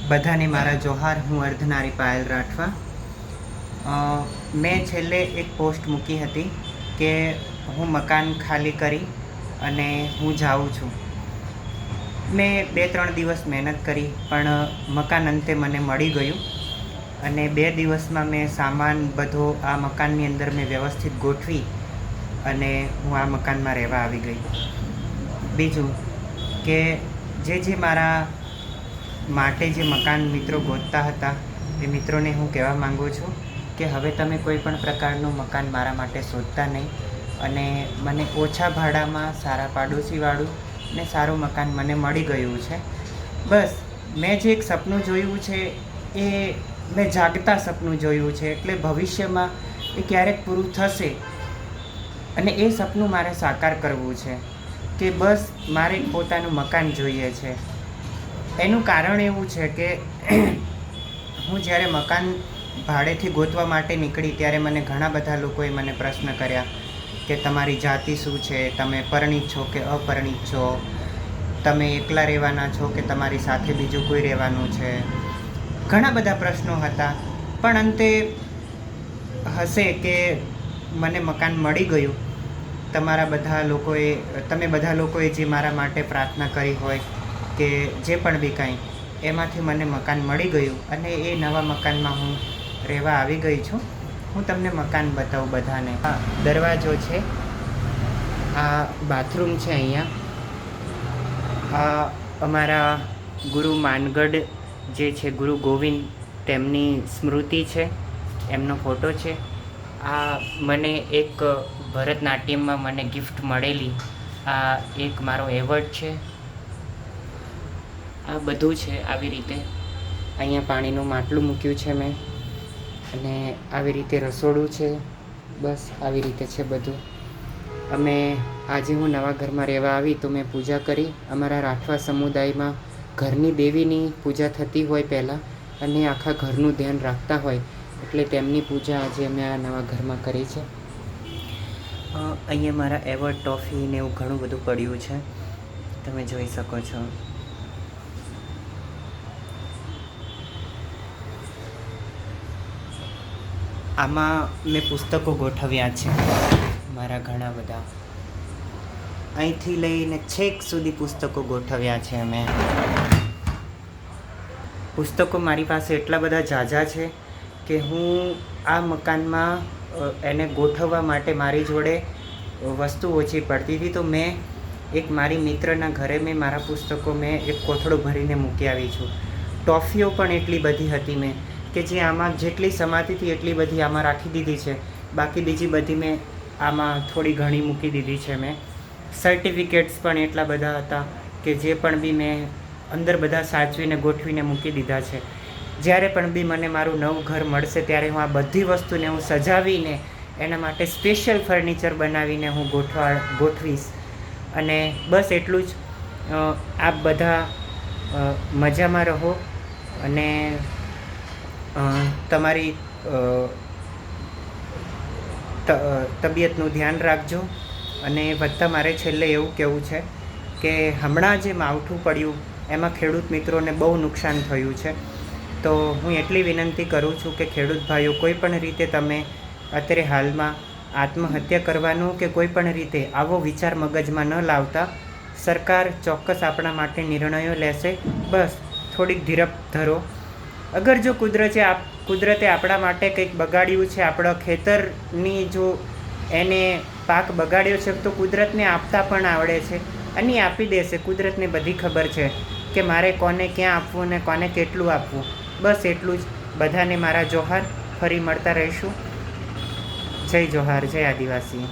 બધાને મારા જોહાર. હું અર્ધનારી પાયલ રાઠવા. મેં છેલ્લે એક પોસ્ટ મૂકી હતી કે હું મકાન ખાલી કરી અને હું જાઉં છું. મેં 2-3 દિવસ મહેનત કરી પણ મકાન અંતે મને મળી ગયું અને 2 દિવસમાં મેં સામાન બધો આ મકાનની અંદર મેં વ્યવસ્થિત ગોઠવી અને હું આ મકાનમાં રહેવા આવી ગઈ. બીજું કે જે મારા માટે જે મકાન મિત્રો ગોતતા હતા એ મિત્રોને હું કહેવા માગું છું કે હવે તમે કોઈ પણ પ્રકારનું મકાન મારા માટે શોધતા નહીં અને મને ઓછા ભાડામાં સારા પાડોશીવાળું ને સારું મકાન મને મળી ગયું છે. બસ મેં જે એક સપનું જોયું છે એ મેં જાગતા સપનું જોયું છે, એટલે ભવિષ્યમાં એ ક્યારેક પૂરું થશે અને એ સપનું મારે સાકાર કરવું છે કે બસ મારે પોતાનું મકાન જોઈએ છે. એનું કારણ એવું છે કે હું જ્યારે મકાન ભાડેથી ગોતવા માટે નીકળી ત્યારે મને ઘણા બધા લોકોએ મને પ્રશ્ન કર્યા કે તમારી જાતિ શું છે, તમે પરિણીત છો કે અપરિણીત છો, તમે એકલા રહેવાના છો કે તમારી સાથે બીજું કોઈ રહેવાનું છે. ઘણા બધા પ્રશ્નો હતા પણ અંતે હશે કે મને મકાન મળી ગયું. તમે બધા લોકોએ જે મારા માટે પ્રાર્થના કરી હોય કે જે પણ બી કાંઈ, એમાંથી મને મકાન મળી ગયું અને એ નવા મકાનમાં હું રહેવા આવી ગઈ છું. હું તમને મકાન બતાવું બધાને. આ દરવાજો છે, આ બાથરૂમ છે. અહીંયા આ અમારા ગુરુ માનગઢ જે છે, ગુરુ ગોવિંદ, તેમની સ્મૃતિ છે, એમનો ફોટો છે. આ મને એક ભરતનાટ્યમમાં મને ગિફ્ટ મળેલી આ એક મારો એવોર્ડ છે. આ બધું છે આવી રીતે. અહીંયા પાણીનું માટલું મૂક્યું છે મેં અને આવી રીતે રસોડું છે. બસ આવી રીતે છે બધું. આજે હું નવા ઘરમાં રહેવા આવી તો મેં પૂજા કરી. અમારા રાઠવા સમુદાયમાં ઘરની દેવીની પૂજા થતી હોય પહેલાં અને આખા ઘરનું ધ્યાન રાખતા હોય, એટલે તેમની પૂજા આજે અમે આ નવા ઘરમાં કરી છે. અહીંયા મારા એવોર્ડ, ટ્રોફી ને એવું ઘણું બધું પડ્યું છે, તમે જોઈ શકો છો. આમાં મેં પુસ્તકો ગોઠવ્યા છે મારા ઘણા બધા. અહીંથી લઈને છેક સુધી પુસ્તકો ગોઠવ્યા છે અમે. પુસ્તકો મારી પાસે એટલા બધા ઝાઝા છે કે હું આ મકાનમાં એને ગોઠવવા માટે મારી જોડે વસ્તુ ઓછી પડતી હતી, તો મેં એક મારી મિત્રના ઘરે મેં મારા પુસ્તકો મેં એક કોથળો ભરીને મૂકી આવી છું. ટોફીઓ પણ એટલી બધી હતી મેં કે જે આમાં જેટલી સમાતી હતી એટલી બધી આમાં રાખી દીધી છે. બાકી બીજી બધી મેં આમાં થોડી ઘણી મૂકી દીધી છે મેં. સર્ટિફિકેટ્સ પણ એટલા બધા હતા કે જે પણ બી મેં અંદર બધા સાચવીને ગોઠવીને મૂકી દીધા છે. જ્યારે પણ બી મને મારું નવું ઘર મળશે ત્યારે હું આ બધી વસ્તુને હું સજાવીને એના માટે સ્પેશિયલ ફર્નિચર બનાવીને હું ગોઠવીશ. અને બસ એટલું જ. આપ બધા મજામાં રહો અને તમારી તબિયતનું ધ્યાન રાખજો. અને વધતા મારે છેલ્લે એવું કહેવું છે કે હમણાં જે માવઠું પડ્યું એમાં ખેડૂત મિત્રોને બહુ નુકસાન થયું છે. તો હું એટલી વિનંતી કરું છું કે ખેડૂત ભાઈઓ, કોઈ પણ રીતે તમે અત્યારે હાલમાં આત્મહત્યા કરવાનું કે કોઈ પણ રીતે આવો વિચાર મગજમાં ન લાવતા. સરકાર ચોક્કસ આપણા માટે નિર્ણયો લેશે. બસ થોડીક ધીરજ ધરો. અગર જો કુદરતે આપણા માટે કંઈક બગાડ્યું છે, આપણા ખેતરની જો એને પાક બગાડ્યો છે, તો કુદરતને આપતા પણ આવડે છે અને આપી દેશે. કુદરતને બધી ખબર છે કે મારે કોને ક્યાં આપવું ને કોને કેટલું આપવું. બસ એટલું જ. બધાને મારા જોહાર. ફરી મળતા રહીશું. જય જોહાર, જય આદિવાસી.